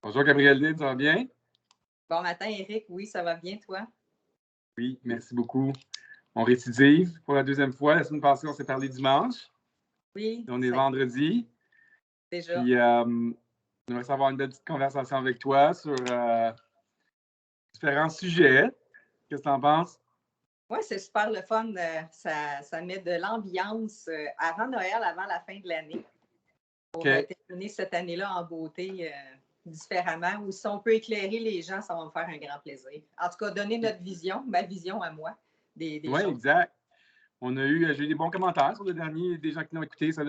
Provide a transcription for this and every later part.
Bonjour Gabrielle, ça va bien? Bon matin, Eric. Oui, ça va bien, toi? Oui, merci beaucoup. On récidive pour la deuxième fois. La semaine passée, on s'est parlé dimanche. Oui, On est vendredi. déjà. Puis, j'aimerais savoir une belle petite conversation avec toi sur différents sujets. Qu'est-ce que tu en penses? Oui, c'est super le fun. Ça met de l'ambiance avant Noël, avant la fin de l'année, pour OK. terminer cette année-là en beauté différemment. Ou si on peut éclairer les gens, ça va me faire un grand plaisir. En tout cas, donner notre vision, ma vision à moi, des Oui, choses. exact. J'ai eu des bons commentaires sur le dernier, des gens qui l'ont écouté. Ça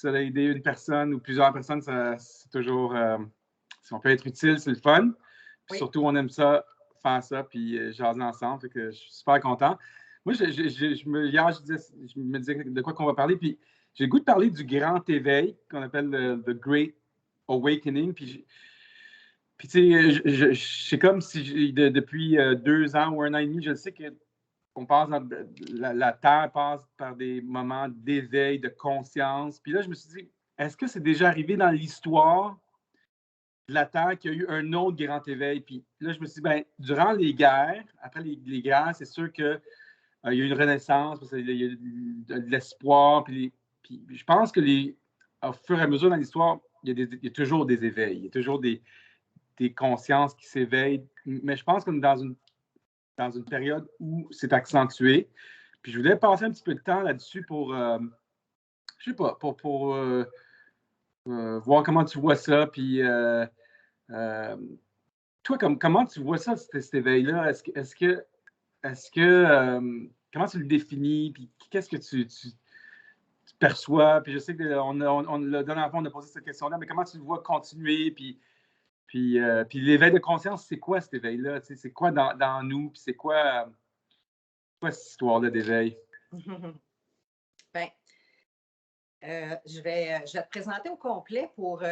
a aidé une personne ou plusieurs personnes. C'est toujours, si on peut être utile, c'est le fun. Puis Oui. surtout, on aime ça, faire ça, puis jaser ensemble. Fait que je suis super content. Moi, hier, je me disais de quoi qu'on va parler. Puis j'ai le goût de parler du grand éveil qu'on appelle le The Great Awakening. Puis tu sais, c'est comme si depuis 2 ans ou un an et demi, je sais que la Terre passe par des moments d'éveil, de conscience. Puis là, je me suis dit, est-ce que c'est déjà arrivé dans l'histoire de la Terre qu'il y a eu un autre grand éveil? Puis là, je me suis dit, ben, durant les guerres, après les guerres, c'est sûr qu'il y a eu une renaissance, parce qu'il y a de l'espoir. Puis je pense que au fur et à mesure dans l'histoire, il y a toujours des éveils, il y a toujours des consciences qui s'éveillent. Mais je pense qu'on est dans une période où c'est accentué. Puis je voulais passer un petit peu de temps là-dessus pour, je sais pas, pour voir comment tu vois ça. Puis euh, toi, comment tu vois ça, cet éveil-là? Comment tu le définis? Puis qu'est-ce que tu perçois? Puis je sais que la dernière fois, on a posé cette question-là, mais comment tu le vois continuer? Puis l'éveil de conscience, c'est quoi cet éveil-là? Tu sais, c'est quoi dans nous? Puis c'est quoi cette histoire-là d'éveil? Ben, je vais te présenter au complet pour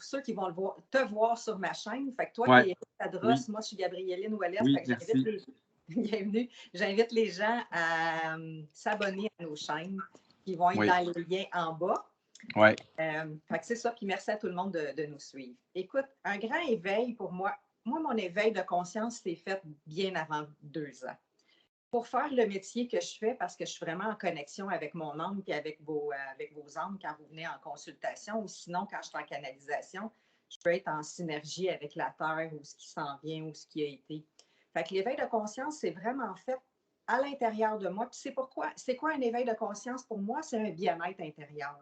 ceux qui vont te voir sur ma chaîne. Fait que toi, tu Ouais, es Eric Tadros, oui, moi, je suis Gabrieline Ouellette. oui, Fait que merci. bienvenue. J'invite les gens à s'abonner à nos chaînes qui vont être Oui, dans les liens en bas. ouais. Fait que c'est ça. Puis merci à tout le monde de nous suivre. Écoute, un grand éveil pour moi, mon éveil de conscience s'est fait bien avant 2 ans pour faire le métier que je fais, parce que je suis vraiment en connexion avec mon âme et avec vos âmes quand vous venez en consultation, ou sinon, quand je suis en canalisation, je peux être en synergie avec la Terre ou ce qui s'en vient ou ce qui a été. Fait que l'éveil de conscience, c'est vraiment fait à l'intérieur de moi. Puis c'est quoi un éveil de conscience pour moi? C'est un bien-être intérieur.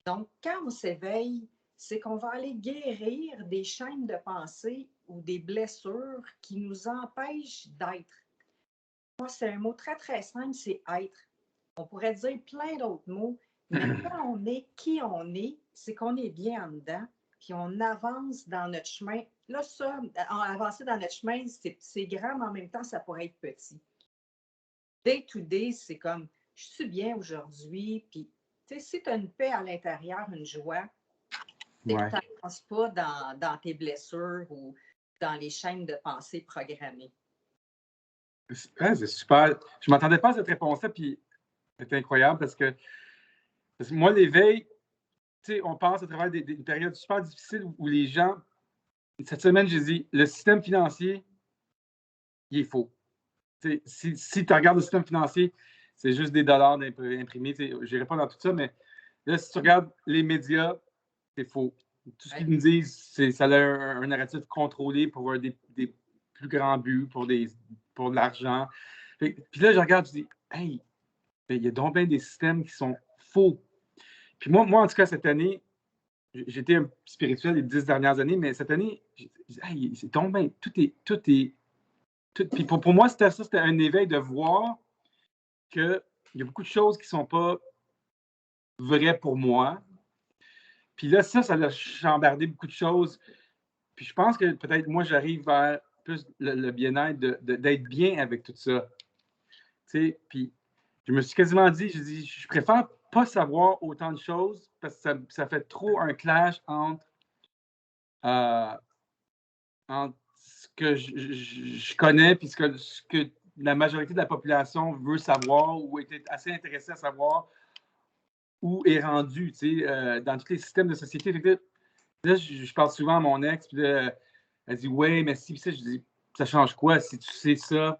Donc, quand on s'éveille, c'est qu'on va aller guérir des chaînes de pensée ou des blessures qui nous empêchent d'être. Moi, c'est un mot très, très simple, c'est être. On pourrait dire plein d'autres mots, mais quand on est qui on est, c'est qu'on est bien en dedans, puis on avance dans notre chemin. Là, ça, avancer dans notre chemin, c'est grand, mais en même temps, ça pourrait être petit. Day to day, c'est comme, je suis bien aujourd'hui, puis, tu sais, si tu as une paix à l'intérieur, une joie, c'est que Ouais. tu n'avances pas dans tes blessures ou dans les chaînes de pensée programmées. Ouais, c'est super. Je ne m'attendais pas à cette réponse-là, puis c'est incroyable parce que moi, l'éveil, tu sais, on passe à travers des périodes super difficiles où les gens, cette semaine, j'ai dit, le système financier, il est faux. Tu sais, si tu regardes le système financier, c'est juste des dollars imprimés. Je n'irai pas dans tout ça, mais là, si tu regardes les médias, c'est faux. Tout ce qu'ils nous disent, ça a un narratif contrôlé pour des plus grands buts, pour de l'argent. Puis là, je regarde, je dis, hey, il y a donc bien des systèmes qui sont faux. Puis moi, en tout cas, cette année, j'étais un spirituel les 10 dernières années, mais cette année, j'ai dit, hey, c'est donc bien, Puis pour moi, c'était un éveil de voir qu'il y a beaucoup de choses qui ne sont pas vraies pour moi. Puis là, ça a chambardé beaucoup de choses. Puis je pense que peut-être moi, j'arrive vers plus le bien-être, d'être bien avec tout ça. Tu sais, puis je me suis quasiment dit, je préfère pas savoir autant de choses parce que ça fait trop un clash euh, entre ce que je connais et ce que la majorité de la population veut savoir ou est assez intéressée à savoir où est rendu, tu sais, dans tous les systèmes de société. Là, je parle souvent à mon ex, puis là, elle dit, ouais, mais si, puis ça, je dis, ça change quoi si tu sais ça?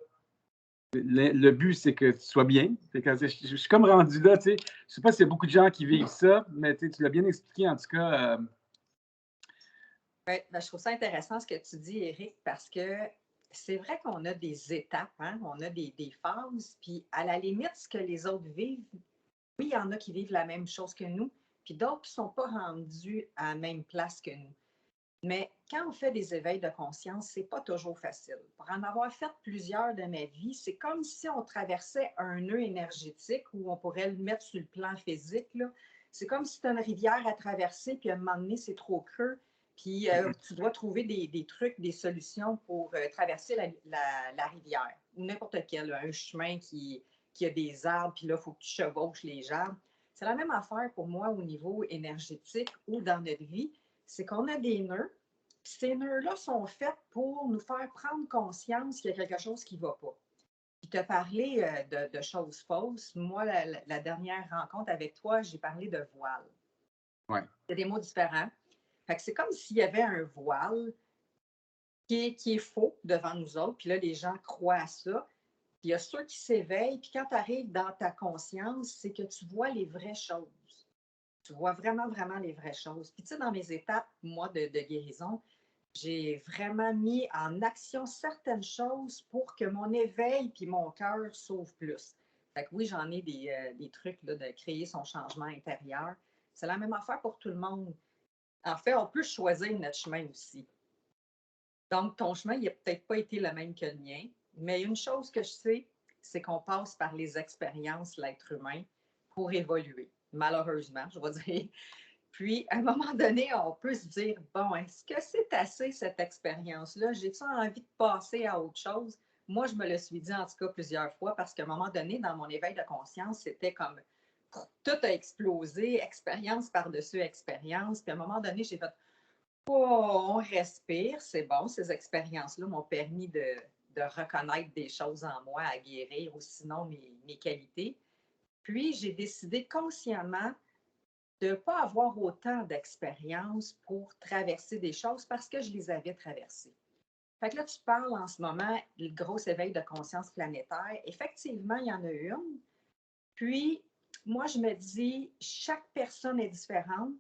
Le but, c'est que tu sois bien. Je suis comme rendu là, tu sais. Je sais pas s'il y a beaucoup de gens qui vivent ça, mais tu l'as bien expliqué, en tout cas. Ouais, ben, je trouve ça intéressant ce que tu dis, Éric, parce que c'est vrai qu'on a des étapes, hein? On a des phases, puis à la limite, ce que les autres vivent, oui, il y en a qui vivent la même chose que nous, puis d'autres qui ne sont pas rendus à la même place que nous. Mais quand on fait des éveils de conscience, c'est pas toujours facile. Pour en avoir fait plusieurs de ma vie, c'est comme si on traversait un nœud énergétique où on pourrait le mettre sur le plan physique, là. C'est comme si tu as une rivière à traverser, puis à un moment donné, c'est trop creux, puis tu dois trouver des trucs, des solutions pour traverser la rivière, ou n'importe quel, un chemin qui a des arbres, puis là, il faut que tu chevauches les arbres. C'est la même affaire pour moi au niveau énergétique ou dans notre vie, c'est qu'on a des nœuds, puis ces nœuds-là sont faits pour nous faire prendre conscience qu'il y a quelque chose qui ne va pas. Puis tu as parlé de choses fausses. Moi, la dernière rencontre avec toi, j'ai parlé de voile. Ouais. C'est des mots différents. Fait que c'est comme s'il y avait un voile qui est faux devant nous autres, puis là, les gens croient à ça. Puis il y a ceux qui s'éveillent, puis quand tu arrives dans ta conscience, c'est que tu vois les vraies choses. Tu vois vraiment, vraiment les vraies choses. Puis tu sais, dans mes étapes, moi, de guérison, j'ai vraiment mis en action certaines choses pour que mon éveil puis mon cœur s'ouvre plus. Fait que oui, j'en ai des trucs là, de créer son changement intérieur. C'est la même affaire pour tout le monde. En fait, on peut choisir notre chemin aussi. Donc, ton chemin, il n'a peut-être pas été le même que le mien, mais une chose que je sais, c'est qu'on passe par les expériences, l'être humain, pour évoluer. Malheureusement, je vais dire. Puis, à un moment donné, on peut se dire, bon, est-ce que c'est assez cette expérience-là? J'ai-tu envie de passer à autre chose? Moi, je me le suis dit en tout cas plusieurs fois parce qu'à un moment donné, dans mon éveil de conscience, c'était comme tout a explosé, expérience par-dessus expérience. Puis à un moment donné, j'ai fait, oh, on respire, c'est bon, ces expériences-là m'ont permis de reconnaître des choses en moi à guérir ou sinon mes qualités. Puis, j'ai décidé consciemment de ne pas avoir autant d'expérience pour traverser des choses parce que je les avais traversées. Fait que là, tu parles en ce moment du gros éveil de conscience planétaire. Effectivement, il y en a une. Puis, moi, je me dis, chaque personne est différente.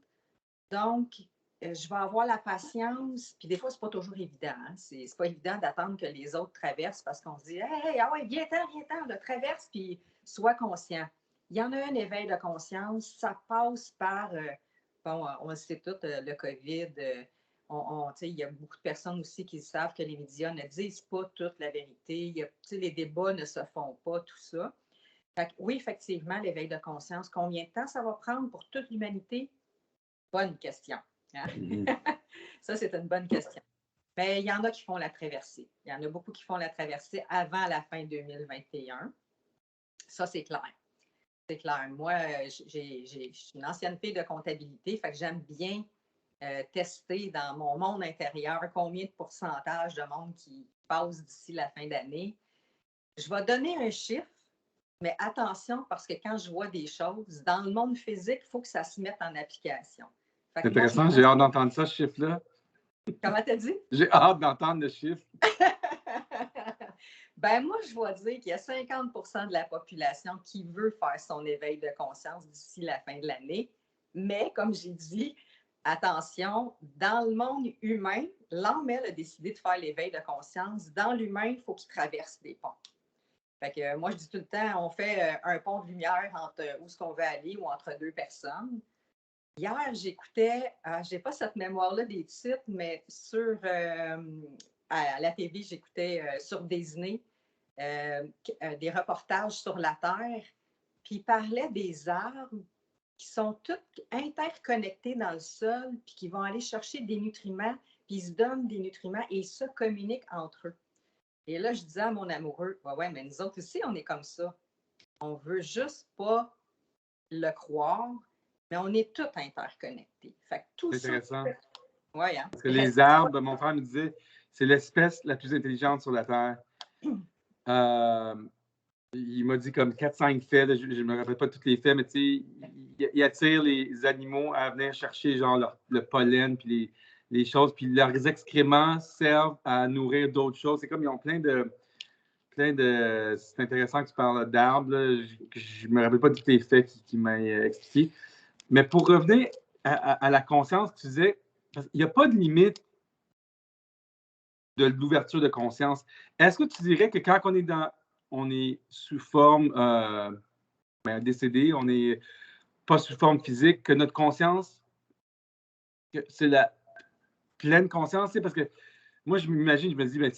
Donc, je vais avoir la patience. Puis des fois, c'est pas toujours évident. Hein? C'est pas évident d'attendre que les autres traversent parce qu'on se dit, hey, ah ouais, viens-t'en, de traverse, puis sois conscient. Il y en a un éveil de conscience. Ça passe par, bon, on le sait tout, le COVID. Il y a beaucoup de personnes aussi qui savent que les médias ne disent pas toute la vérité. Les débats ne se font pas, tout ça. Fait que, oui, effectivement, l'éveil de conscience, combien de temps ça va prendre pour toute l'humanité? Bonne question. Hein? Ça, c'est une bonne question. Mais il y en a qui font la traversée. Il y en a beaucoup qui font la traversée avant la fin 2021. Ça, c'est clair. C'est clair. Moi, je suis une ancienne fille de comptabilité, fait que j'aime bien tester dans mon monde intérieur combien de pourcentage de monde qui passe d'ici la fin d'année. Je vais donner un chiffre, mais attention, parce que quand je vois des choses, dans le monde physique, il faut que ça se mette en application. C'est intéressant, j'ai hâte d'entendre ça, ce chiffre-là. Comment t'as dit? J'ai hâte d'entendre le chiffre. Ben moi, je vais dire qu'il y a 50 de la population qui veut faire son éveil de conscience d'ici la fin de l'année. Mais, comme j'ai dit, attention, dans le monde humain, l'homme, elle, a décidé de faire l'éveil de conscience. Dans l'humain, il faut qu'il traverse des ponts. Fait que moi, je dis tout le temps, on fait un pont de lumière entre où est-ce qu'on veut aller ou entre deux personnes. Hier, j'écoutais, je n'ai pas cette mémoire-là des titres, mais sur à la TV, j'écoutais sur Disney des reportages sur la Terre, puis ils parlaient des arbres qui sont toutes interconnectés dans le sol, puis qui vont aller chercher des nutriments, puis ils se donnent des nutriments et ils se communiquent entre eux. Et là, je disais à mon amoureux, ouais, mais nous autres aussi, on est comme ça. On veut juste pas le croire, mais on est tous interconnectés. Fait que tout c'est intéressant. Ça, ouais, hein? Parce que les arbres, mon frère me disait, c'est l'espèce la plus intelligente sur la Terre. il m'a dit comme 4-5 faits, là, je ne me rappelle pas tous les faits, mais tu sais, il attire les animaux à venir chercher genre le pollen, puis les choses, puis leurs excréments servent à nourrir d'autres choses. C'est comme ils ont plein de. C'est intéressant que tu parles d'arbres. Je ne me rappelle pas tous les faits qu'il m'a expliqué. Mais pour revenir à la conscience, tu disais, il n'y a pas de limite de l'ouverture de conscience. Est-ce que tu dirais que quand on est sous forme décédé, on n'est pas sous forme physique, que notre conscience, que c'est la pleine conscience, parce que moi, je m'imagine, je me dis, ben,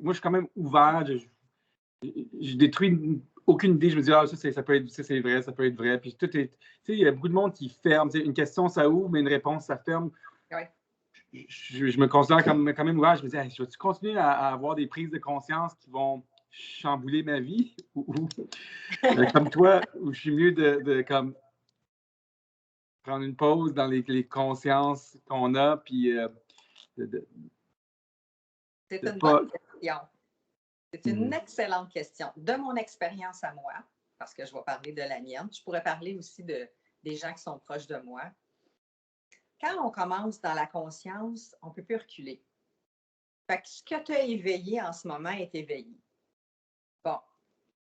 moi, je suis quand même ouvert, je détruis aucune idée, je me dis, ah, ça peut être, ça c'est vrai, ça peut être vrai, puis tout est, il y a beaucoup de monde qui ferme, une question, ça ouvre, mais une réponse, ça ferme. Ouais. Je me considère quand même ouvert, je me dis, hey, je vais-tu continuer à avoir des prises de conscience qui vont chambouler ma vie, ou comme toi, où je suis mieux de comme prendre une pause dans les consciences qu'on a, puis C'est une pas... bonne question. C'est une excellente question. De mon expérience à moi, parce que je vais parler de la mienne, je pourrais parler aussi des gens qui sont proches de moi. Quand on commence dans la conscience, on ne peut plus reculer. Fait que ce que tu as éveillé en ce moment est éveillé. Bon,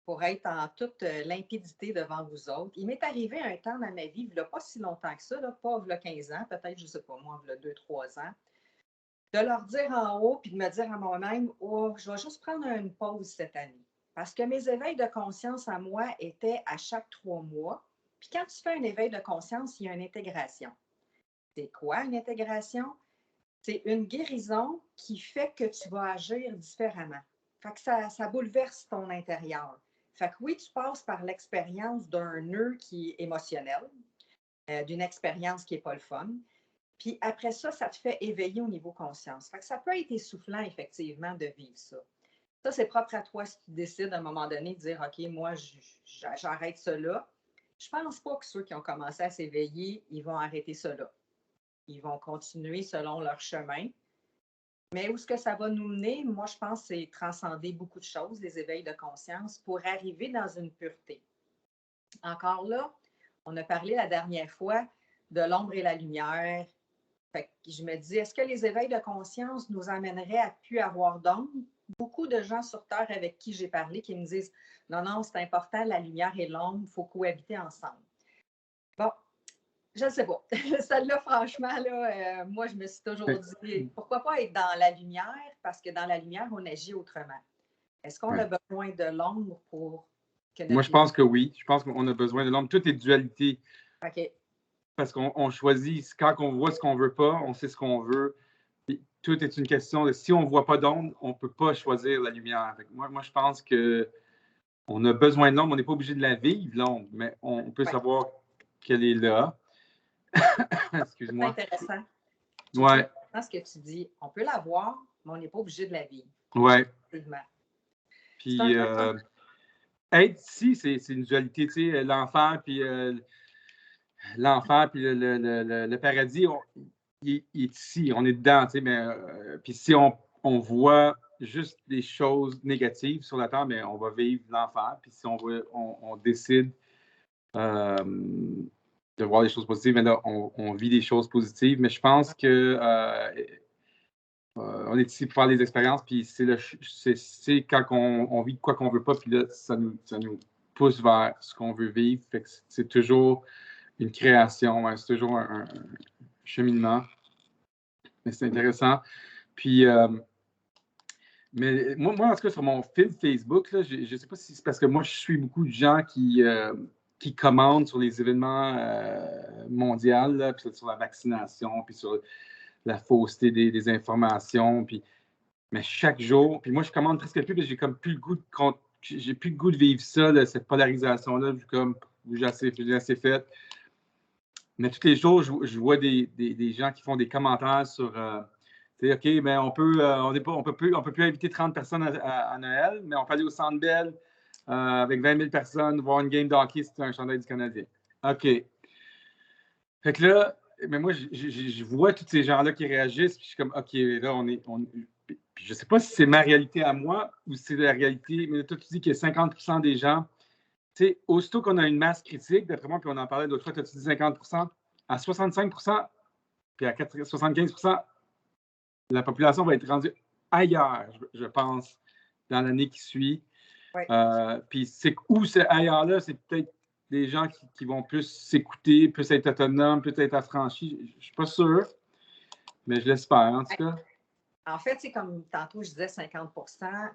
pour être en toute limpidité devant vous autres, il m'est arrivé un temps dans ma vie, il n'y a pas si longtemps que ça, là, pas il y a 15 ans, peut-être, je ne sais pas moi, il y a 2-3 ans, de leur dire en haut puis de me dire à moi-même, oh, je vais juste prendre une pause cette année. Parce que mes éveils de conscience à moi étaient à chaque 3 mois. Puis quand tu fais un éveil de conscience, il y a une intégration. C'est quoi une intégration? C'est une guérison qui fait que tu vas agir différemment. Fait que ça bouleverse ton intérieur. Fait que oui, tu passes par l'expérience d'un nœud qui est émotionnel, d'une expérience qui n'est pas le fun. Puis après ça, ça te fait éveiller au niveau conscience. Fait que ça peut être essoufflant, effectivement, de vivre ça. Ça, c'est propre à toi si tu décides à un moment donné de dire OK, moi, j'arrête ça là. Je ne pense pas que ceux qui ont commencé à s'éveiller, ils vont arrêter ça là. Ils vont continuer selon leur chemin. Mais où est-ce que ça va nous mener? Moi, je pense que c'est transcender beaucoup de choses, les éveils de conscience, pour arriver dans une pureté. Encore là, on a parlé la dernière fois de l'ombre et la lumière. Fait que je me dis, est-ce que les éveils de conscience nous amèneraient à plus avoir d'ombre? Beaucoup de gens sur Terre avec qui j'ai parlé qui me disent, non, non, c'est important, la lumière et l'ombre, il faut cohabiter ensemble. Bon, je ne sais pas. Celle-là, franchement, là, moi, je me suis toujours dit, pourquoi pas être dans la lumière? Parce que dans la lumière, on agit autrement. Est-ce qu'on a besoin de l'ombre pour que notre... Moi, je pense que oui. Je pense qu'on a besoin de l'ombre. Tout est dualité. OK. Parce qu'on choisit, quand on voit ce qu'on ne veut pas, on sait ce qu'on veut. Puis, tout est une question de si on ne voit pas d'ombre, on ne peut pas choisir la lumière. Moi, je pense qu'on a besoin de l'ombre. On n'est pas obligé de la vivre, l'ombre, mais on peut savoir qu'elle est là. Excuse-moi. C'est intéressant. Ouais. C'est ce que tu dis. On peut la voir, mais on n'est pas obligé de la vivre. Ouais. Effectivement. Puis, être ici, c'est une dualité, tu sais, l'enfer, puis le paradis, il est ici, on est dedans, tu sais, mais puis si on voit juste des choses négatives sur la terre, mais on va vivre l'enfer. Puis si on décide de voir des choses positives, mais là, on vit des choses positives. Mais je pense que on est ici pour faire des expériences, puis c'est quand on vit de quoi qu'on veut pas, puis là, ça nous pousse vers ce qu'on veut vivre. Fait que c'est toujours une création, c'est toujours un cheminement. Mais c'est intéressant. Puis, mais moi, en tout cas, sur mon fil Facebook, là, je ne sais pas si c'est parce que moi, je suis beaucoup de gens qui commentent sur les événements mondiaux, là, puis sur la vaccination, puis sur la fausseté des informations. Puis, mais chaque jour, puis moi, je commande presque plus, parce que j'ai comme plus le goût j'ai plus le goût de vivre ça, là, cette polarisation-là, comme j'ai assez fait. Mais tous les jours, je vois des gens qui font des commentaires sur OK, mais on peut plus inviter 30 personnes à Noël, mais on peut aller au Centre Bell avec 20 000 personnes, voir une game de hockey si c'est un chandail du Canadien. OK. Fait que là, mais moi, je vois tous ces gens-là qui réagissent, puis je suis comme OK, là, Puis je ne sais pas si c'est ma réalité à moi ou si c'est la réalité, mais toi, tu dis qu'il y a 50% des gens. Tu sais, aussitôt qu'on a une masse critique, d'après moi, puis on en parlait l'autre fois, tu as dit 50%, à 65%, puis à 75%, la population va être rendue ailleurs, je pense, dans l'année qui suit. Ouais. Puis c'est où c'est ailleurs-là, c'est peut-être des gens qui vont plus s'écouter, plus être autonomes, plus être affranchis. Je ne suis pas sûr, mais je l'espère, en tout cas. En fait, c'est comme tantôt, je disais 50%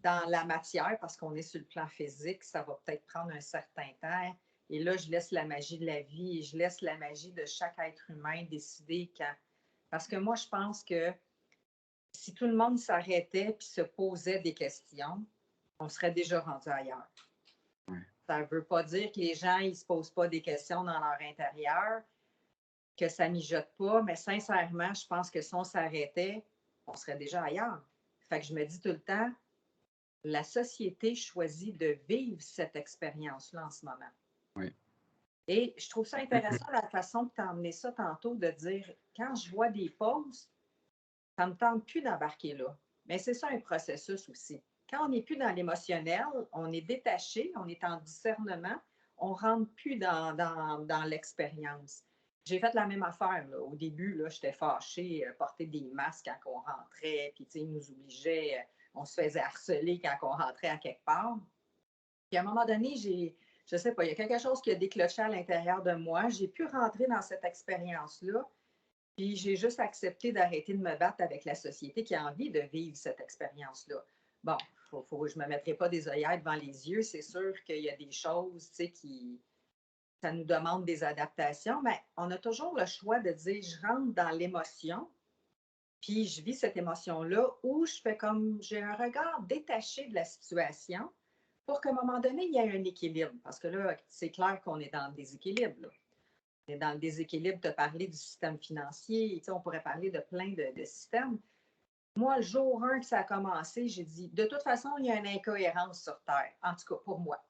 dans la matière, parce qu'on est sur le plan physique, ça va peut-être prendre un certain temps. Et là, je laisse la magie de la vie et je laisse la magie de chaque être humain décider quand. Parce que moi, je pense que si tout le monde s'arrêtait et se posait des questions, on serait déjà rendu ailleurs. Ça ne veut pas dire que les gens ne se posent pas des questions dans leur intérieur, que ça ne mijote pas, mais sincèrement, je pense que si on s'arrêtait, on serait déjà ailleurs. Fait que je me dis tout le temps, la société choisit de vivre cette expérience-là en ce moment. Oui. Et je trouve ça intéressant la façon que tu as emmené ça tantôt, de dire, quand je vois des pauses, ça ne me tente plus d'embarquer là. Mais c'est ça un processus aussi. Quand on n'est plus dans l'émotionnel, on est détaché, on est en discernement, on ne rentre plus dans l'expérience. J'ai fait la même affaire. Là. Au début, j'étais fâchée, porter des masques quand on rentrait, puis ils nous obligeaient, on se faisait harceler quand on rentrait à quelque part. Puis à un moment donné, je ne sais pas, il y a quelque chose qui a déclenché à l'intérieur de moi. J'ai pu rentrer dans cette expérience-là. Puis j'ai juste accepté d'arrêter de me battre avec la société qui a envie de vivre cette expérience-là. Bon, je ne me mettrai pas des œillères devant les yeux. C'est sûr qu'il y a des choses qui. Ça nous demande des adaptations, mais on a toujours le choix de dire je rentre dans l'émotion, puis je vis cette émotion-là, ou je fais comme j'ai un regard détaché de la situation pour qu'à un moment donné, il y ait un équilibre. Parce que là, c'est clair qu'on est dans le déséquilibre. Là. On est dans le déséquilibre de parler du système financier. On pourrait parler de plein de systèmes. Moi, le jour 1 que ça a commencé, j'ai dit, de toute façon, il y a une incohérence sur Terre. En tout cas, pour moi.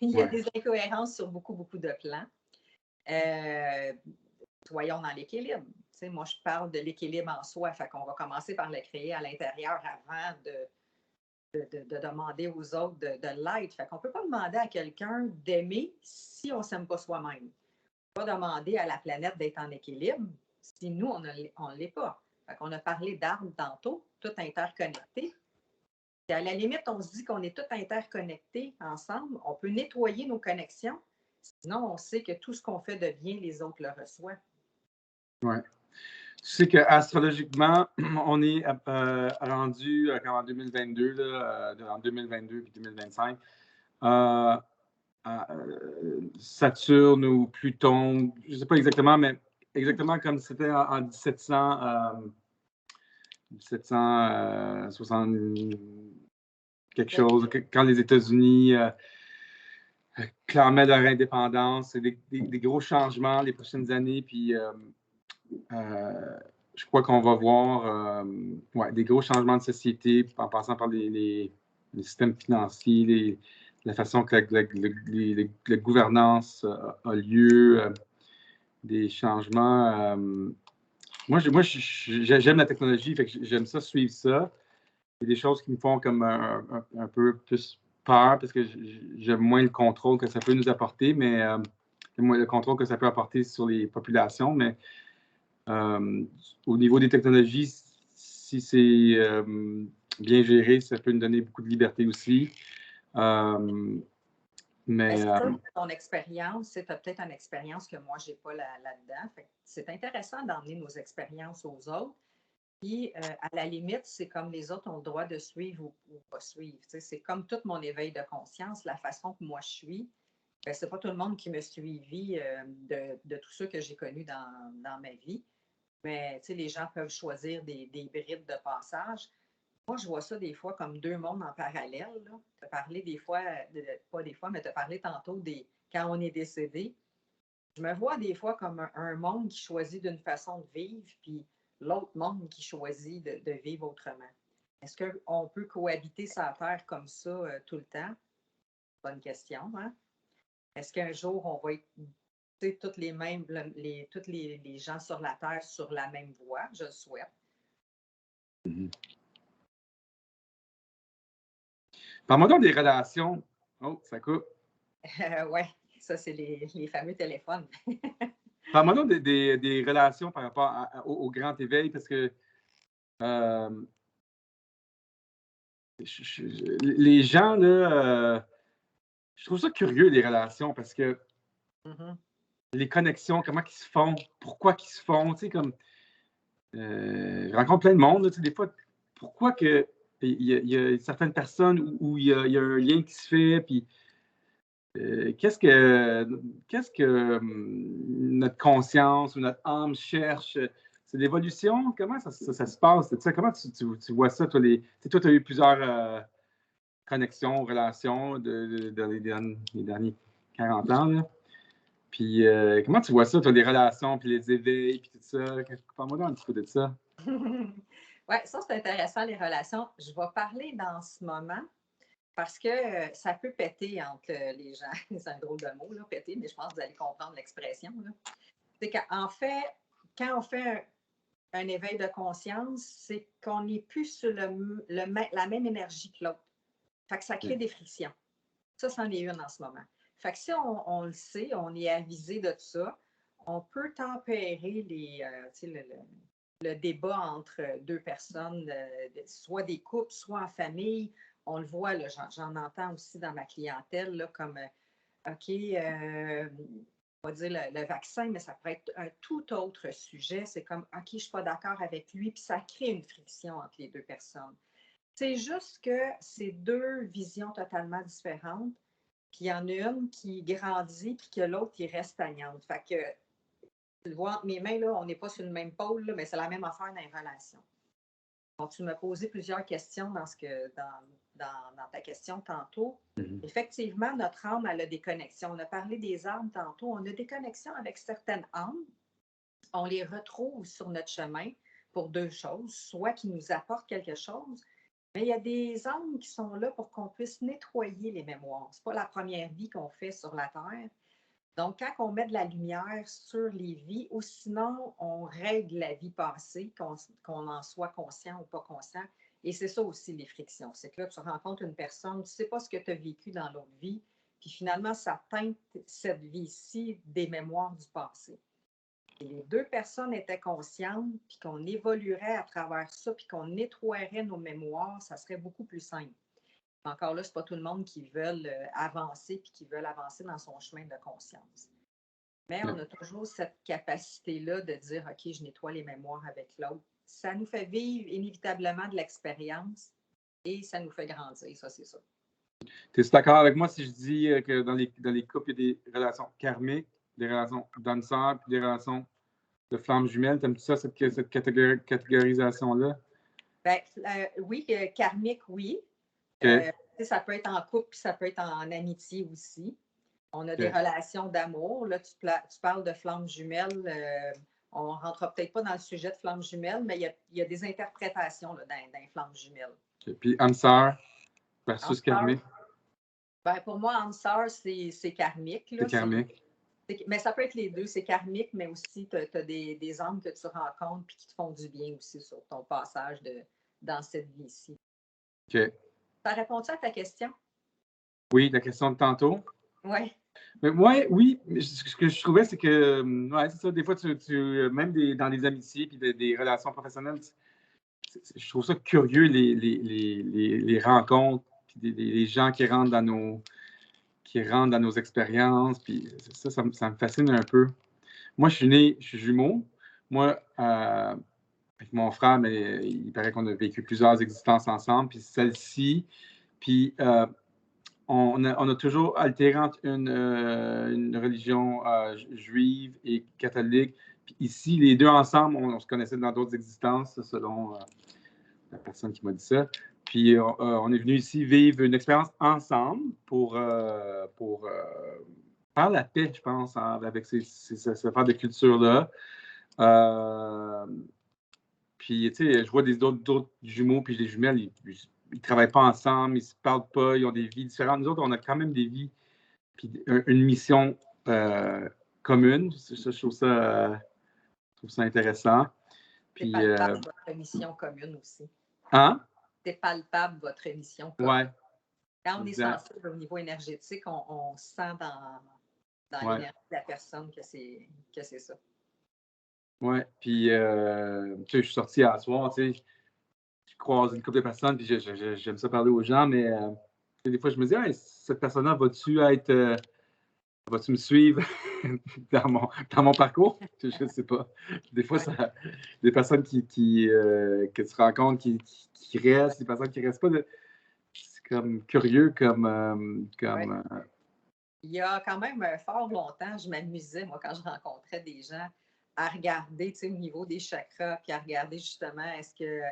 Il y a des incohérences sur beaucoup, beaucoup de plans. Soyons dans l'équilibre. Moi, je parle de l'équilibre en soi. Fait qu'on va commencer par le créer à l'intérieur avant de demander aux autres de l'être. Fait qu'on ne peut pas demander à quelqu'un d'aimer si on ne s'aime pas soi-même. On ne peut pas demander à la planète d'être en équilibre si nous, on ne l'est pas. Fait qu'on a parlé d'arbres tantôt, tout interconnecté. Et à la limite, on se dit qu'on est tout interconnectés ensemble. On peut nettoyer nos connexions. Sinon, on sait que tout ce qu'on fait de bien, les autres le reçoivent. Oui. Tu sais qu'astrologiquement, on est rendu en 2022, là, en 2022 et 2025. Saturne ou Pluton, je ne sais pas exactement, mais exactement comme c'était en 1760 quelque chose, quand les États-Unis clamaient leur indépendance. C'est des gros changements les prochaines années, puis je crois qu'on va voir des gros changements de société en passant par les systèmes financiers, la façon que la gouvernance a lieu, des changements. Moi, j'aime la technologie, fait que j'aime ça, suivre ça. Il y a des choses qui me font comme un peu plus peur parce que j'aime moins le contrôle que ça peut nous apporter, mais moins le contrôle que ça peut apporter sur les populations. Mais au niveau des technologies, si c'est bien géré, ça peut nous donner beaucoup de liberté aussi. Mais ton expérience, tu as peut-être une expérience que moi, je n'ai pas là-dedans. C'est intéressant d'emmener nos expériences aux autres. Puis, à la limite, c'est comme les autres ont le droit de suivre ou pas suivre. C'est comme tout mon éveil de conscience, la façon que moi je suis. Ce n'est pas tout le monde qui me suivi de tout ça que j'ai connu dans ma vie. Mais les gens peuvent choisir des brides de passage. Moi, je vois ça des fois comme deux mondes en parallèle. Tu as parlé des fois, pas des fois, mais tu as parlé tantôt quand on est décédé. Je me vois des fois comme un monde qui choisit d'une façon de vivre, puis l'autre monde qui choisit de vivre autrement. Est-ce qu'on peut cohabiter sur la Terre comme ça tout le temps? Bonne question, hein? Est-ce qu'un jour, on va être tous les mêmes, tous les gens sur la Terre sur la même voie? Je le souhaite. Parle-moi donc des relations. Oh, ça coupe. Ouais, ça, c'est les fameux téléphones. Parle-moi donc des relations par rapport au grand éveil, parce que les gens, là, je trouve ça curieux, les relations, parce que les connexions, comment ils se font, pourquoi ils se font, tu sais, comme, je rencontre plein de monde, là, tu sais, des fois, pourquoi que il y a certaines personnes où il y a un lien qui se fait, puis qu'est-ce que notre conscience ou notre âme cherche? C'est l'évolution? Comment ça se passe? Tu sais, comment tu vois ça? Toi, toi, tu as eu plusieurs connexions, relations dans les derniers 40 ans. Là. Puis comment tu vois ça, toi, les relations, puis les éveils, puis tout ça? Parle-moi donc un petit peu de ça. Oui, ça, c'est intéressant, les relations. Je vais parler dans ce moment parce que ça peut péter entre les gens. C'est un drôle de mot, là, péter, mais je pense que vous allez comprendre l'expression. C'est qu'en fait, quand on fait un éveil de conscience, c'est qu'on n'est plus sur la même énergie que l'autre. Fait que ça crée des frictions. Ça, c'en est une en ce moment. Fait que si on le sait, on est avisé de tout ça, on peut tempérer le débat entre deux personnes, soit des couples, soit en famille. On le voit, là, j'en entends aussi dans ma clientèle, là, comme OK, on va dire le vaccin, mais ça pourrait être un tout autre sujet. C'est comme OK, je ne suis pas d'accord avec lui, puis ça crée une friction entre les deux personnes. C'est juste que c'est deux visions totalement différentes, puis il y en a une qui grandit, puis que l'autre, il reste stagnante. Fait que, tu le vois entre mes mains, là, on n'est pas sur le même pôle, là, mais c'est la même affaire dans les relations. Donc, tu m'as posé plusieurs questions dans ta question tantôt. Effectivement, notre âme, elle a des connexions. On a parlé des âmes tantôt. On a des connexions avec certaines âmes. On les retrouve sur notre chemin pour deux choses, soit qui nous apportent quelque chose, mais il y a des âmes qui sont là pour qu'on puisse nettoyer les mémoires. Ce n'est pas la première vie qu'on fait sur la Terre. Donc, quand on met de la lumière sur les vies, ou sinon, on règle la vie passée, qu'on en soit conscient ou pas conscient. Et c'est ça aussi, les frictions. C'est que là, tu rencontres une personne, tu ne sais pas ce que tu as vécu dans l'autre vie, puis finalement, ça teinte cette vie-ci des mémoires du passé. Et les deux personnes étaient conscientes, puis qu'on évoluerait à travers ça, puis qu'on nettoierait nos mémoires, ça serait beaucoup plus simple. Encore là, ce n'est pas tout le monde qui veut avancer puis qui veut avancer dans son chemin de conscience. Mais on a toujours cette capacité-là de dire OK, je nettoie les mémoires avec l'autre. Ça nous fait vivre inévitablement de l'expérience et ça nous fait grandir, ça, c'est ça. Es-tu d'accord avec moi si je dis que dans les couples, il y a des relations karmiques, des relations d'âme sœur, puis des relations de flammes jumelles? T'aimes-tu ça, cette catégorisation-là? Ben, oui, karmique, oui. Okay. Ça peut être en couple, puis ça peut être en amitié aussi. On a des relations d'amour. Là, tu parles de flammes jumelles. On ne rentrera peut-être pas dans le sujet de flammes jumelles, mais il y a des interprétations là, dans les flammes jumelles. Okay. Puis âme sœur versus karmique? Ben, pour moi, âme sœur, c'est karmique. Là. C'est karmique. Mais ça peut être les deux. C'est karmique, mais aussi tu as des âmes que tu rencontres et qui te font du bien aussi sur ton passage dans cette vie-ci. OK. Ça répond-tu à ta question? Oui, la question de tantôt. Oui. Mais oui. Ce que je trouvais, c'est que, ouais, c'est ça, des fois, même dans les amitiés et des relations professionnelles, je trouve ça curieux, les rencontres, puis les gens qui rentrent dans nos expériences, puis ça me fascine un peu. Moi, je suis jumeau. Moi, avec mon frère, mais il paraît qu'on a vécu plusieurs existences ensemble, puis celle-ci, puis on a toujours altéré entre une religion juive et catholique. Puis ici, les deux ensemble, on se connaissait dans d'autres existences, selon la personne qui m'a dit ça. Puis on est venu ici vivre une expérience ensemble pour faire la paix, je pense, avec cette affaire de culture-là. Puis, tu sais, je vois d'autres jumeaux puis des jumelles, ils ne travaillent pas ensemble, ils ne se parlent pas, ils ont des vies différentes. Nous autres, on a quand même des vies puis une mission commune. Je trouve ça intéressant. C'est palpable, votre mission commune aussi. Hein? C'est palpable, votre mission commune. Ouais. Quand on est sensible au niveau énergétique, on sent dans l'énergie de la personne que c'est ça. Oui, puis tu sais, je suis sorti à soir, tu sais, je croise une couple de personnes, puis j'aime ça parler aux gens, mais des fois, je me dis, hey, cette personne-là, vas-tu me suivre dans mon parcours? Je ne sais pas. Des fois, des personnes que tu rencontres qui restent, des personnes qui ne restent pas, c'est comme curieux, Il y a quand même fort longtemps, je m'amusais, moi, quand je rencontrais des gens, à regarder, tu sais, au niveau des chakras, puis à regarder justement, est-ce que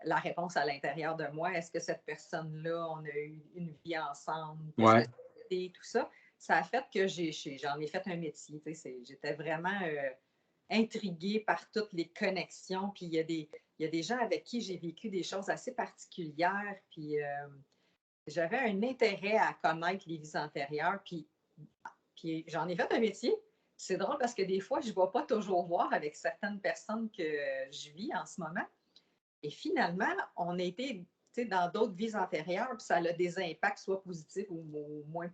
la réponse à l'intérieur de moi, est-ce que cette personne-là, on a eu une vie ensemble, qu'est-ce que c'était, tout ça. Ça a fait que j'en ai fait un métier, tu sais, j'étais vraiment intriguée par toutes les connexions, puis il y a des gens avec qui j'ai vécu des choses assez particulières, puis j'avais un intérêt à connaître les vies antérieures, puis j'en ai fait un métier. C'est drôle parce que des fois, je ne vais pas toujours voir avec certaines personnes que je vis en ce moment. Et finalement, on a été dans d'autres vies antérieures, puis ça a des impacts soit positifs ou moins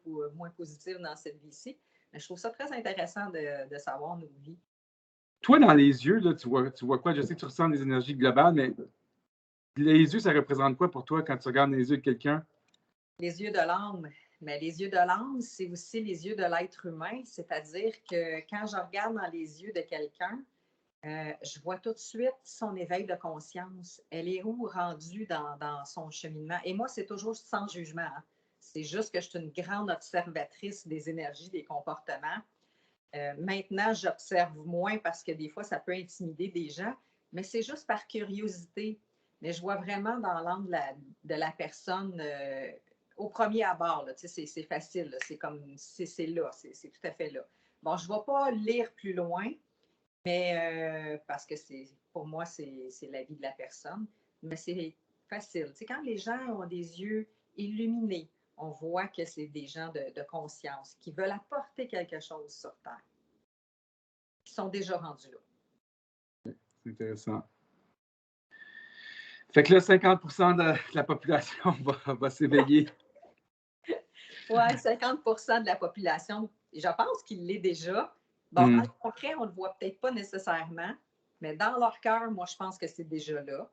positifs dans cette vie-ci. Mais je trouve ça très intéressant de savoir nos vies. Toi, dans les yeux, là, tu vois quoi? Je sais que tu ressens des énergies globales, mais les yeux, ça représente quoi pour toi quand tu regardes les yeux de quelqu'un? Les yeux de l'âme. Mais les yeux de l'âme, c'est aussi les yeux de l'être humain. C'est-à-dire que quand je regarde dans les yeux de quelqu'un, je vois tout de suite son éveil de conscience. Elle est où rendue dans son cheminement? Et moi, c'est toujours sans jugement. Hein. C'est juste que je suis une grande observatrice des énergies, des comportements. Maintenant, j'observe moins parce que des fois, ça peut intimider des gens, mais c'est juste par curiosité. Mais je vois vraiment dans l'âme de la personne au premier abord. Là, c'est facile. Là, c'est comme, c'est là, c'est tout à fait là. Bon, je ne vais pas lire plus loin, mais parce que pour moi, c'est la vie de la personne. Mais c'est facile. Tu sais, quand les gens ont des yeux illuminés, on voit que c'est des gens de conscience qui veulent apporter quelque chose sur Terre, qui sont déjà rendus là. C'est intéressant. Fait que là, 50% de la population va s'éveiller. Oui, 50% de la population, je pense qu'il l'est déjà. Bon, en concret, on ne le voit peut-être pas nécessairement, mais dans leur cœur, moi, je pense que c'est déjà là.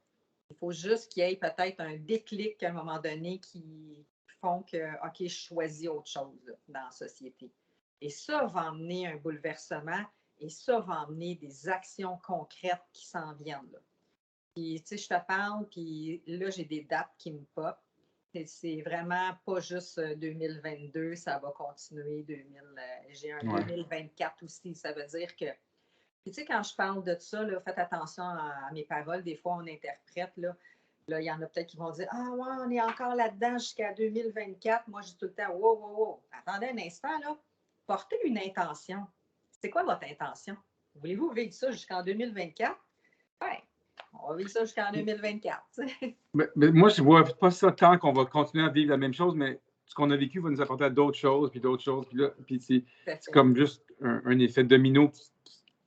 Il faut juste qu'il y ait peut-être un déclic à un moment donné qui font que, OK, je choisis autre chose là, dans la société. Et ça va amener un bouleversement et ça va amener des actions concrètes qui s'en viennent. Là. Puis, tu sais, je te parle, puis là, j'ai des dates qui me popent. C'est vraiment pas juste 2022, ça va continuer. J'ai un 2024 aussi. Ça veut dire que, tu sais, quand je parle de ça, là, faites attention à mes paroles. Des fois, on interprète. Là, il y en a peut-être qui vont dire ah, ouais, on est encore là-dedans jusqu'à 2024. Moi, je dis tout le temps wow, wow, wow. Attendez un instant, là. Portez une intention. C'est quoi votre intention? Voulez-vous vivre ça jusqu'en 2024? Ben, on va vivre ça jusqu'en 2024. Mais moi, je ne vois pas ça tant qu'on va continuer à vivre la même chose, mais ce qu'on a vécu va nous apporter à d'autres choses, puis d'autres choses. Puis c'est comme juste un effet domino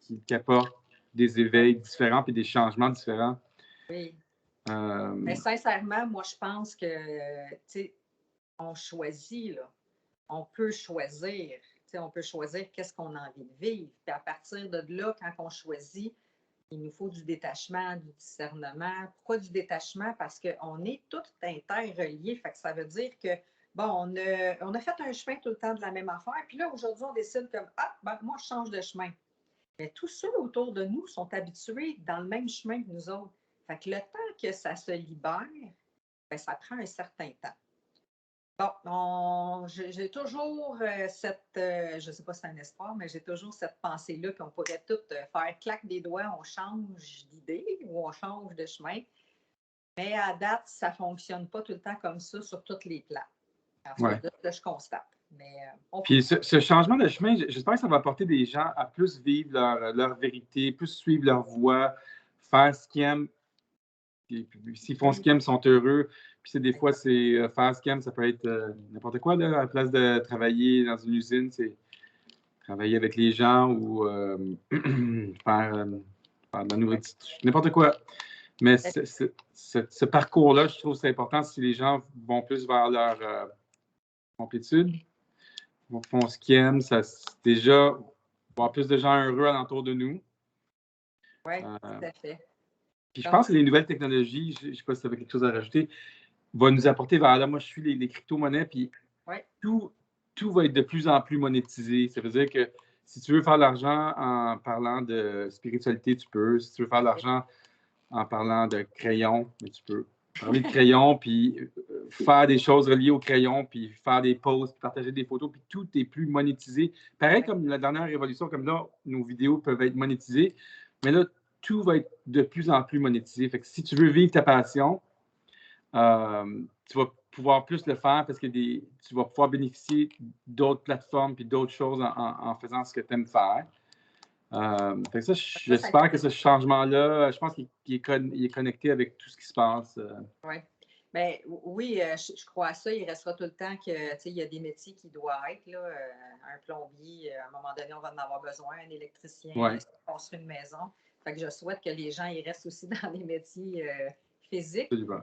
qui apporte des éveils différents puis des changements différents. Oui. Mais sincèrement, moi, je pense que, tu sais, on choisit, là. On peut choisir. On peut choisir qu'est-ce qu'on a envie de vivre. Puis à partir de là, quand on choisit, il nous faut du détachement, du discernement. Pourquoi du détachement? Parce qu'on est tous interreliés. Fait que ça veut dire que, bon, on a fait un chemin tout le temps de la même affaire. Puis là, aujourd'hui, on décide comme, ah, ben, moi, je change de chemin. Mais tous ceux autour de nous sont habitués dans le même chemin que nous autres. Fait que le temps que ça se libère, ben, ça prend un certain temps. Bon, j'ai toujours je ne sais pas si c'est un espoir, mais j'ai toujours cette pensée-là qu'on pourrait tout faire claque des doigts, on change d'idée ou on change de chemin. Mais à date, ça ne fonctionne pas tout le temps comme ça sur toutes les plans. Alors, là, je constate. Mais, puis ce changement de chemin, j'espère que ça va apporter des gens à plus vivre leur vérité, plus suivre leur voie, faire ce qu'ils aiment. S'ils font ce qu'ils aiment, ils sont heureux. Puis des fois, c'est faire ce qu'ils aiment, ça peut être n'importe quoi. Là, à la place de travailler dans une usine, c'est travailler avec les gens ou faire de la nourriture, n'importe quoi. Mais ce parcours-là, je trouve que c'est important si les gens vont plus vers leur complétude, font ce qu'ils aiment, déjà, avoir plus de gens heureux alentour de nous. Oui, tout à fait. Puis je pense que les nouvelles technologies, je ne sais pas si tu avais quelque chose à rajouter, vont nous apporter vers là. Moi, je suis les crypto-monnaies, puis tout va être de plus en plus monétisé. Ça veut dire que si tu veux faire de l'argent en parlant de spiritualité, tu peux. Si tu veux faire de l'argent en parlant de crayon, tu peux. Parler de crayon, puis faire des choses reliées au crayon, puis faire des posts, partager des photos, puis tout est plus monétisé. Pareil comme la dernière révolution, comme là, nos vidéos peuvent être monétisées, mais là, tout va être de plus en plus monétisé. Fait que si tu veux vivre ta passion, tu vas pouvoir plus le faire parce que tu vas pouvoir bénéficier d'autres plateformes et d'autres choses en faisant ce que tu aimes faire. Fait que ça, j'espère que ce changement-là, je pense qu'il est connecté avec tout ce qui se passe. Oui. Ben, oui, je crois à ça. Il restera tout le temps que, il y a des métiers qui doivent être, là, un plombier, à un moment donné, on va en avoir besoin, un électricien, construire une maison. Fait que je souhaite que les gens, ils restent aussi dans les métiers physiques. Absolument.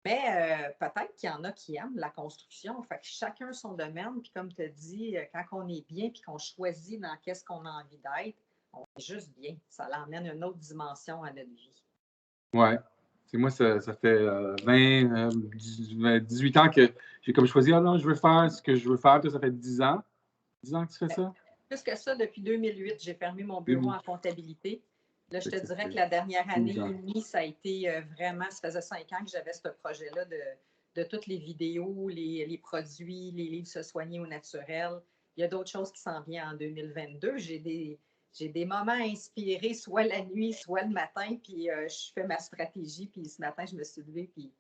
Mais peut-être qu'il y en a qui aiment la construction. Fait que chacun son domaine. Puis comme tu as dit, quand on est bien puis qu'on choisit dans qu'est-ce qu'on a envie d'être, on est juste bien. Ça l'emmène une autre dimension à notre vie. Oui. Moi, ça fait 18 ans que j'ai comme choisi, non, je veux faire ce que je veux faire. Puis ça fait 10 ans. 10 ans que tu fais ça? Plus que ça, depuis 2008, j'ai fermé mon bureau en comptabilité. Là, je te dirais que la dernière année et demie, ça a été vraiment, ça faisait 5 ans que j'avais ce projet-là de toutes les vidéos, les produits, les livres se soigner au naturel. Il y a d'autres choses qui s'en viennent en 2022. J'ai des moments inspirés, soit la nuit, soit le matin, puis je fais ma stratégie, puis ce matin, je me suis levée, puis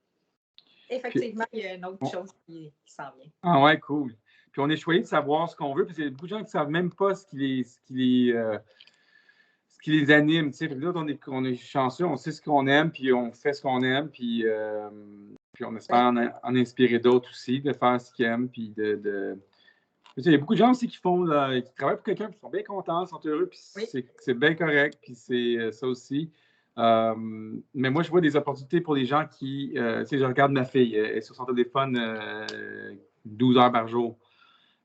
effectivement, il y a une autre chose qui s'en vient. Ah ouais, cool. Puis on est choyé de savoir ce qu'on veut, puis il y a beaucoup de gens qui ne savent même pas ce qui les anime. Puis là, on est chanceux, on sait ce qu'on aime, puis on fait ce qu'on aime, puis on espère en inspirer d'autres aussi, de faire ce qu'ils aiment, puis il y a beaucoup de gens aussi qui travaillent pour quelqu'un, qui sont bien contents, sont heureux, puis c'est bien correct, puis c'est ça aussi. Mais moi, je vois des opportunités pour les gens qui, je regarde ma fille, elle est sur son téléphone 12 heures par jour.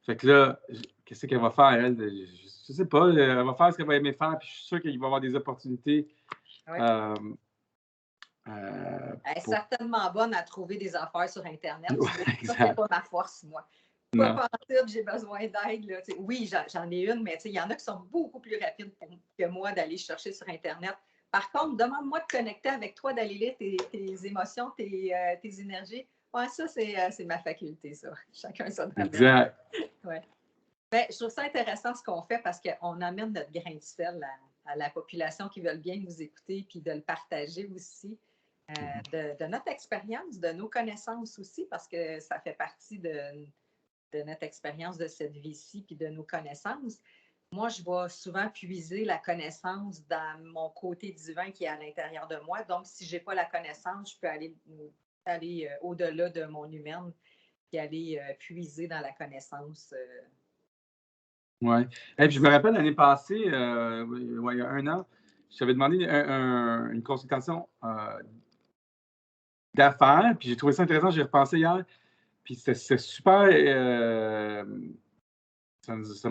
Fait que là, qu'est-ce qu'elle va faire, elle? Je ne sais pas, elle va faire ce qu'elle va aimer faire, puis je suis sûr qu'il va y avoir des opportunités. Elle est certainement bonne à trouver des affaires sur Internet. Ça, c'est pas ma force, moi. Pas partir, j'ai besoin d'aide. Oui, j'en ai une, mais il y en a qui sont beaucoup plus rapides que moi d'aller chercher sur Internet. Par contre, demande-moi de connecter avec toi, d'aller lire tes émotions, tes énergies. Ouais, ça, c'est ma faculté, ça. Chacun son domaine. Exact. Ouais. Ben, je trouve ça intéressant ce qu'on fait parce qu'on amène notre grain de sel à la population qui veulent bien nous écouter, puis de le partager aussi. De notre expérience, de nos connaissances aussi, parce que ça fait partie de notre expérience de cette vie-ci, puis de nos connaissances. Moi, je vais souvent puiser la connaissance dans mon côté divin qui est à l'intérieur de moi. Donc, si je n'ai pas la connaissance, je peux aller au-delà de mon humaine, puis aller puiser dans la connaissance. Oui. Et puis, je me rappelle l'année passée, il y a 1 an, je t'avais demandé une consultation d'affaires, puis j'ai trouvé ça intéressant, j'ai repensé hier, puis c'était super, ça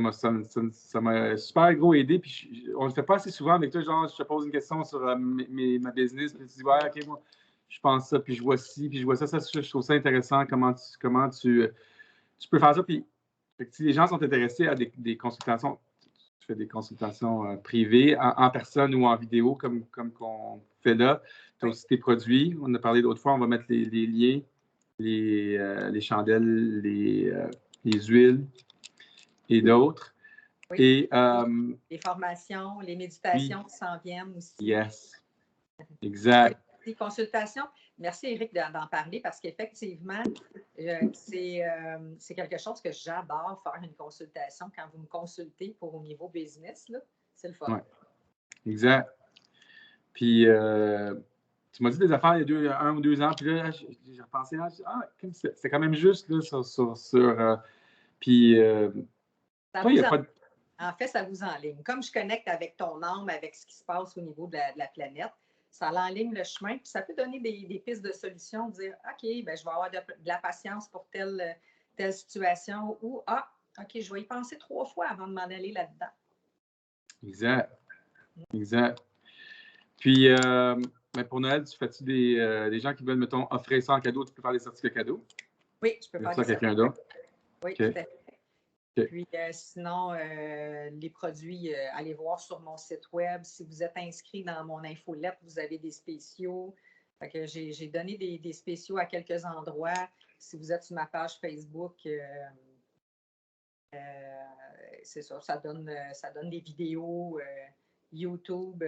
m'a super gros aidé, puis on ne le fait pas assez souvent avec toi, genre je te pose une question sur ma business, puis tu dis, ouais, ok, moi, je pense ça, puis je vois ci, puis je vois ça, je trouve ça intéressant, comment tu peux faire ça, puis si les gens sont intéressés à des consultations, tu fais des consultations privées, en personne ou en vidéo, comme qu'on fait là. Tu as aussi tes produits. On a parlé l'autre fois, on va mettre les liens, les chandelles, les huiles et d'autres. Oui. Et, les formations, les méditations qui s'en viennent aussi. Yes. Exact. Les consultations. Merci, Éric, d'en parler parce qu'effectivement, c'est quelque chose que j'adore faire une consultation. Quand vous me consultez au niveau business, c'est le fun. Ouais. Exact. Puis, tu m'as dit des affaires il y a 1 ou 2 ans, puis là, j'ai repensé, c'est quand même juste là, puis, En fait, ça vous enligne. Comme je connecte avec ton âme, avec ce qui se passe au niveau de la planète, ça l'enligne le chemin, puis ça peut donner des pistes de solutions, dire OK, ben, je vais avoir de la patience pour telle situation ou OK, je vais y penser 3 fois avant de m'en aller là-dedans. Exact. Exact. Puis, ben pour Noël, tu fais-tu des gens qui veulent, mettons, offrir ça en cadeau, tu peux faire des certificats cadeaux? Oui, je peux faire ça des quelqu'un d'autre? Oui, Okay. tout à fait. Okay. Puis sinon, les produits, allez voir sur mon site web. Si vous êtes inscrit dans mon infolette, vous avez des spéciaux. Fait que j'ai donné des spéciaux à quelques endroits. Si vous êtes sur ma page Facebook, c'est ça donne des vidéos. YouTube,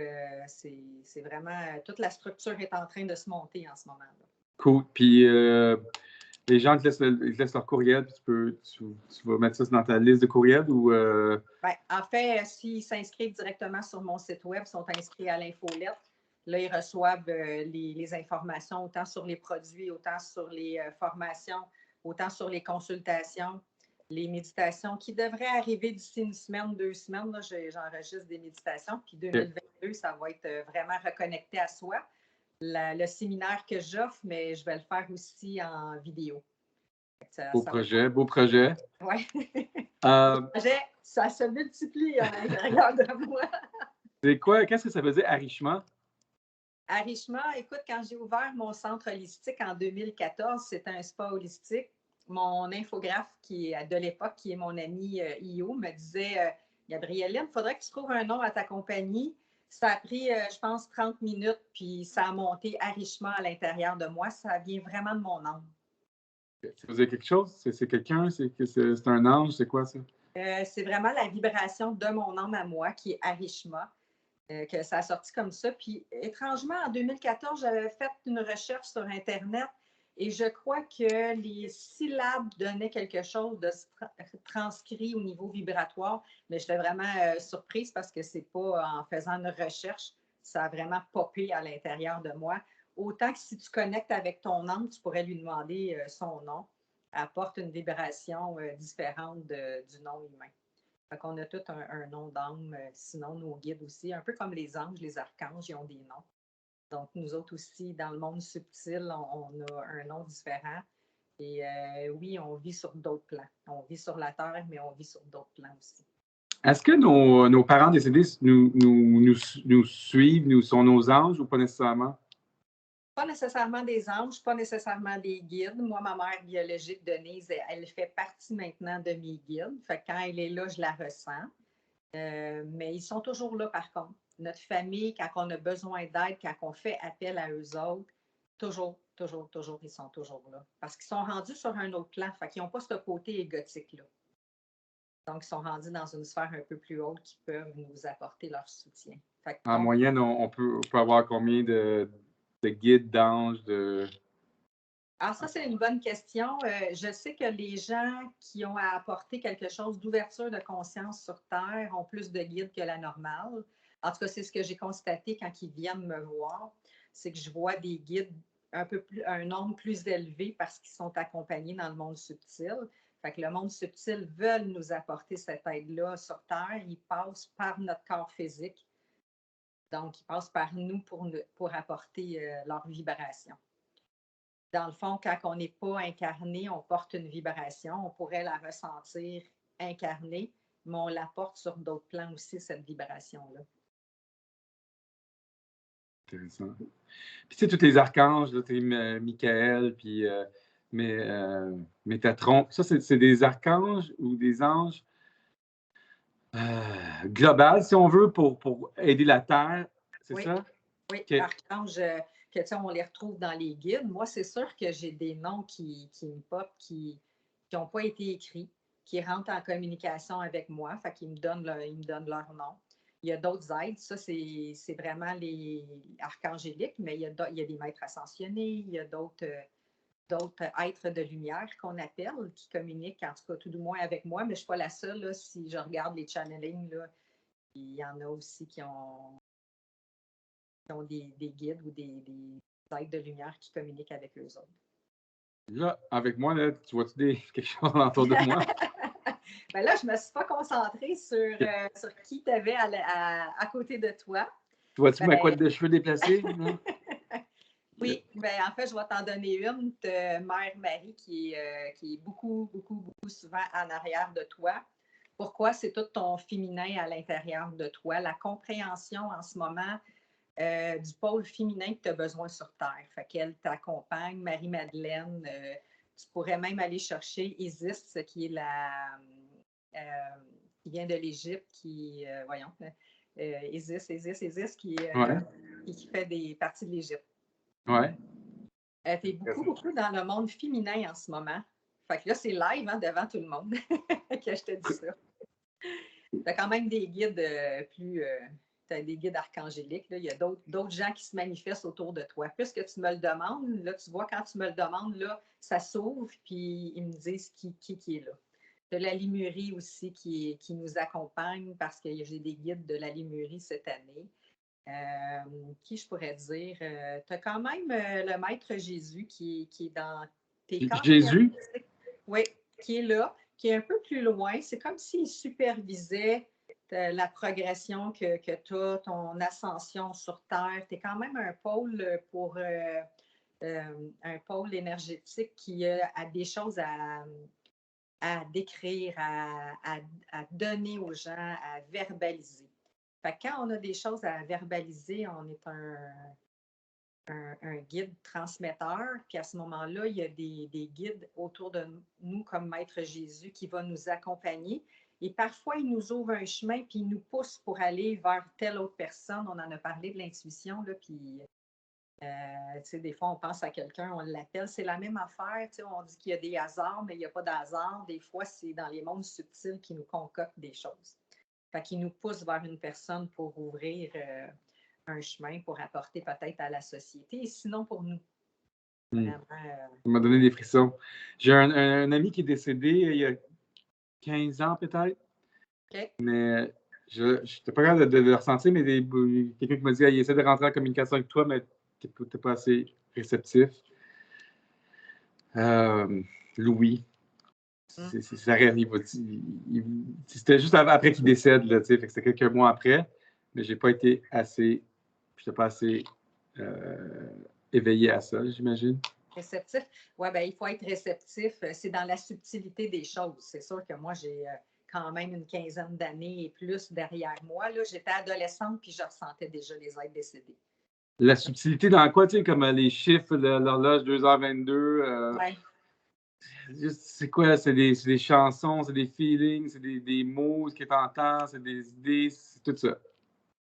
c'est vraiment, toute la structure est en train de se monter en ce moment-là. Cool. Puis, les gens te laissent leur courriel, puis tu vas mettre ça dans ta liste de courriels ou... Ben, en fait, s'ils s'inscrivent directement sur mon site web, sont inscrits à l'infolette, là, ils reçoivent les informations autant sur les produits, autant sur les formations, autant sur les consultations, les méditations qui devraient arriver d'ici une semaine, 2 semaines. Là, j'enregistre des méditations. Puis 2022, ça va être vraiment reconnecté à soi. Le séminaire que j'offre, mais je vais le faire aussi en vidéo. Beau projet. Oui. Ça se multiplie à l'intérieur de moi. C'est quoi? Qu'est-ce que ça veut dire, Arishma? Arishma, écoute, quand j'ai ouvert mon centre holistique en 2014, c'était un spa holistique. Mon infographe de l'époque, qui est mon ami Io, me disait Gabrieline, il faudrait que tu trouves un nom à ta compagnie. Ça a pris, je pense, 30 minutes, puis ça a monté Arishma à l'intérieur de moi. Ça vient vraiment de mon âme. Ça veut dire quelque chose? C'est quelqu'un? C'est un ange? C'est quoi ça? C'est vraiment la vibration de mon âme à moi, qui est Arishma. Que ça a sorti comme ça. Puis, étrangement, en 2014, j'avais fait une recherche sur Internet et je crois que les syllabes donnaient quelque chose de transcrit au niveau vibratoire. Mais j'étais vraiment surprise parce que c'est pas en faisant une recherche, ça a vraiment popé à l'intérieur de moi. Autant que si tu connectes avec ton âme, tu pourrais lui demander son nom. Elle apporte une vibration différente du nom humain. Fait qu'on a tout un nom d'âme, sinon nos guides aussi, un peu comme les anges, les archanges, ils ont des noms. Donc, nous autres aussi, dans le monde subtil, on a un nom différent. Et oui, on vit sur d'autres plans. On vit sur la Terre, mais on vit sur d'autres plans aussi. Est-ce que nos parents décédés nous suivent, nous sont nos anges ou pas nécessairement? Pas nécessairement des anges, pas nécessairement des guides. Moi, ma mère biologique, Denise, elle fait partie maintenant de mes guides. Fait que quand elle est là, je la ressens. Mais ils sont toujours là, par contre. Notre famille, quand on a besoin d'aide, quand on fait appel à eux autres, toujours, ils sont toujours là. Parce qu'ils sont rendus sur un autre plan. Fait qu'ils n'ont pas ce côté égotique-là. Donc, ils sont rendus dans une sphère un peu plus haute qui peuvent nous apporter leur soutien. En moyenne, on peut avoir combien de guides, d'anges, Alors ça, c'est une bonne question. Je sais que les gens qui ont à apporter quelque chose d'ouverture de conscience sur Terre ont plus de guides que la normale. En tout cas, c'est ce que j'ai constaté quand ils viennent me voir. C'est que je vois des guides un nombre plus élevé parce qu'ils sont accompagnés dans le monde subtil. Fait que le monde subtil veut nous apporter cette aide-là sur Terre. Ils passent par notre corps physique. Donc, ils passent par nous pour apporter leur vibration. Dans le fond, quand on n'est pas incarné, on porte une vibration. On pourrait la ressentir incarnée, mais on la porte sur d'autres plans aussi, cette vibration-là. Intéressant. Puis tu sais, tous les archanges, tu sais, Michael, puis Métatron, ça, c'est des archanges ou des anges global, si on veut, pour aider la Terre, c'est ça? Oui, okay. Archanges, on les retrouve dans les guides. Moi, c'est sûr que j'ai des noms qui me popent, qui n'ont pas été écrits, qui rentrent en communication avec moi, fait qu'ils me donnent leur nom. Il y a d'autres aides, ça, c'est vraiment les archangéliques, mais il y a des maîtres ascensionnés, il y a d'autres êtres de lumière qu'on appelle, qui communiquent, en tout cas, tout du moins avec moi, mais je ne suis pas la seule. Là, si je regarde les channelings, là, il y en a aussi qui ont des guides ou des êtres de lumière qui communiquent avec eux autres. Là, avec moi, là, tu vois-tu quelque chose autour de moi? Ben là, je ne me suis pas concentrée sur qui tu avais à côté de toi. Vois-tu ma Ben, couette de cheveux déplacée? Non? oui, ben, en fait, je vais t'en donner une de Mère Marie qui est beaucoup, beaucoup, beaucoup souvent en arrière de toi. Pourquoi? C'est tout ton féminin à l'intérieur de toi, la compréhension en ce moment du pôle féminin que tu as besoin sur Terre. Fait qu'elle t'accompagne, Marie-Madeleine. Tu pourrais même aller chercher Isis, qui est euh, qui vient de l'Égypte, voyons, Isis, Ouais, qui fait des parties de l'Égypte. ouais. Tu es beaucoup, beaucoup dans le monde féminin en ce moment. Fait que là, c'est live devant tout le monde que je te dis ça. Tu as quand même des guides tu as des guides archangéliques. Là. Il y a d'autres gens qui se manifestent autour de toi. Plus que tu me le demandes, là, tu vois, quand tu me le demandes, là, ça s'ouvre, puis ils me disent qui est là. De la Limurie aussi qui nous accompagne parce que j'ai des guides de la Limurie cette année. Qui je pourrais dire? Tu as quand même le Maître Jésus qui est dans tes corps Jésus? énergétiques. Oui, qui est là, qui est un peu plus loin. C'est comme s'il supervisait la progression que tu as, ton ascension sur Terre. Tu es quand même un pôle un pôle énergétique qui a des choses à décrire, à donner aux gens, à verbaliser. Fait que quand on a des choses à verbaliser, on est un guide transmetteur. Puis à ce moment-là, il y a des guides autour de nous, comme Maître Jésus, qui va nous accompagner. Et parfois, il nous ouvre un chemin, puis il nous pousse pour aller vers telle autre personne. On en a parlé de l'intuition, là, puis des fois, on pense à quelqu'un, on l'appelle. C'est la même affaire. On dit qu'il y a des hasards, mais il n'y a pas d'hasard. Des fois, c'est dans les mondes subtils qui nous concoctent des choses. Fait qu'il nous pousse vers une personne pour ouvrir un chemin pour apporter peut-être à la société et sinon pour nous. Vraiment, ça m'a donné des frissons. J'ai un ami qui est décédé il y a 15 ans peut-être. Okay. Mais je n'étais pas capable de le ressentir, mais quelqu'un qui m'a dit il essaie de rentrer en communication avec toi, mais tu n'es pas assez réceptif. Louis. Ça rêve, c'était juste après qu'il décède, là, fait que c'était quelques mois après, mais j'ai pas été assez. Je n'étais pas assez éveillé à ça, j'imagine. Réceptif. Oui, bien, il faut être réceptif. C'est dans la subtilité des choses. C'est sûr que moi, j'ai quand même une quinzaine d'années et plus derrière moi. Là, j'étais adolescente puis je ressentais déjà les êtres décédés. La subtilité dans quoi, tu sais, comme les chiffres, l'horloge 2h22. Ouais. C'est quoi? C'est des chansons, c'est des feelings, c'est des mots, ce que tu entends, c'est des idées, c'est tout ça.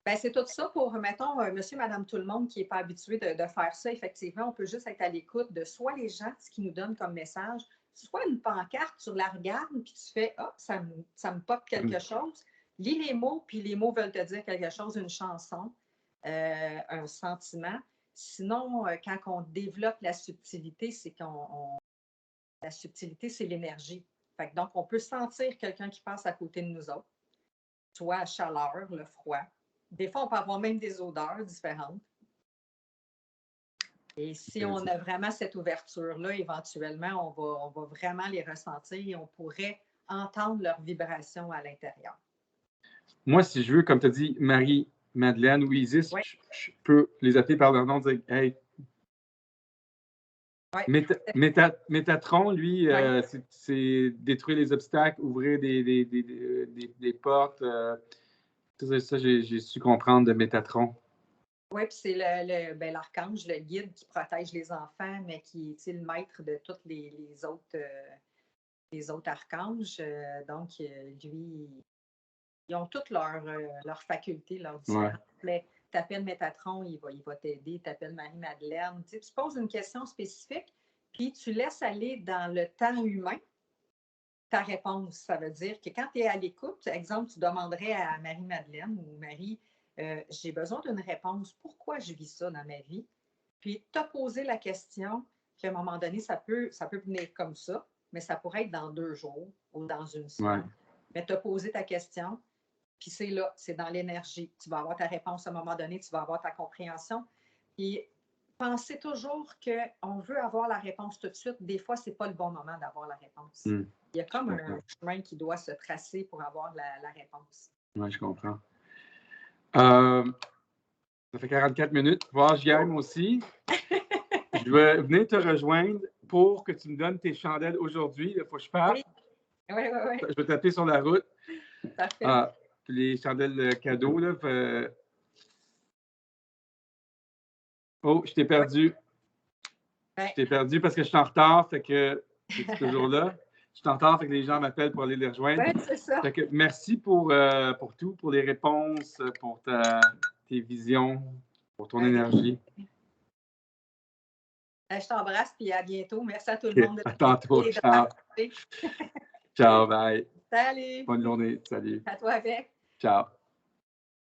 Bien, c'est tout ça pour, mettons, monsieur, madame, tout le monde qui n'est pas habitué de faire ça. Effectivement, on peut juste être à l'écoute de soit les gens, ce qu'ils nous donnent comme message, soit une pancarte, tu la regardes, puis tu fais « Ah, ça me pop quelque chose ». Lis les mots, puis les mots veulent te dire quelque chose, une chanson, un sentiment. Sinon, quand on développe la subtilité, la subtilité, c'est l'énergie. Donc, on peut sentir quelqu'un qui passe à côté de nous autres, soit la chaleur, le froid. Des fois, on peut avoir même des odeurs différentes. Et si on a vraiment cette ouverture-là, éventuellement, on va vraiment les ressentir et on pourrait entendre leurs vibrations à l'intérieur. Moi, si je veux, comme tu as dit, Marie-Madeleine ou Isis, oui. je peux les appeler par leur nom et dire « Hey, oui. Métatron, lui, oui. c'est détruire les obstacles, ouvrir des portes. Tout ça, j'ai su comprendre de Métatron. Oui, puis c'est l'archange, le guide qui protège les enfants, mais qui est le maître de tous les autres archanges. Donc, lui, ils ont toutes leurs facultés, leurs différences. Mais tu appelles Métatron, il va t'aider. Tu appelles Marie-Madeleine. Tu poses une question spécifique, puis tu laisses aller dans le temps humain ta réponse. Ça veut dire que quand tu es à l'écoute, exemple, tu demanderais à Marie-Madeleine ou Marie, j'ai besoin d'une réponse. Pourquoi je vis ça dans ma vie? Puis tu as posé la question, puis à un moment donné, ça peut venir comme ça, mais ça pourrait être dans 2 jours ou dans une semaine. Ouais. Mais tu as posé ta question, puis c'est là, c'est dans l'énergie. Tu vas avoir ta réponse à un moment donné, tu vas avoir ta compréhension. Puis pensez toujours qu'on veut avoir la réponse tout de suite. Des fois, ce n'est pas le bon moment d'avoir la réponse. Il y a comme un chemin qui doit se tracer pour avoir la réponse. Oui, je comprends. Ça fait 44 minutes. Voir, j'y aime aussi. Je vais venir te rejoindre pour que tu me donnes tes chandelles aujourd'hui. Il faut que je parte. Oui. Je vais taper sur la route. Parfait. Ah, puis les chandelles cadeaux, là. Oh, je t'ai perdu. Ouais. Je t'ai perdu parce que je suis en retard. Fait que es toujours là? Je suis en retard, fait que les gens m'appellent pour aller les rejoindre. Oui, c'est ça. Fait que merci pour tout, pour les réponses, pour tes visions, pour ton énergie. Je t'embrasse et à bientôt. Merci à tout le monde. À tantôt. Ciao. Ciao, bye. Salut. Bonne journée. Salut. À toi avec. Ciao.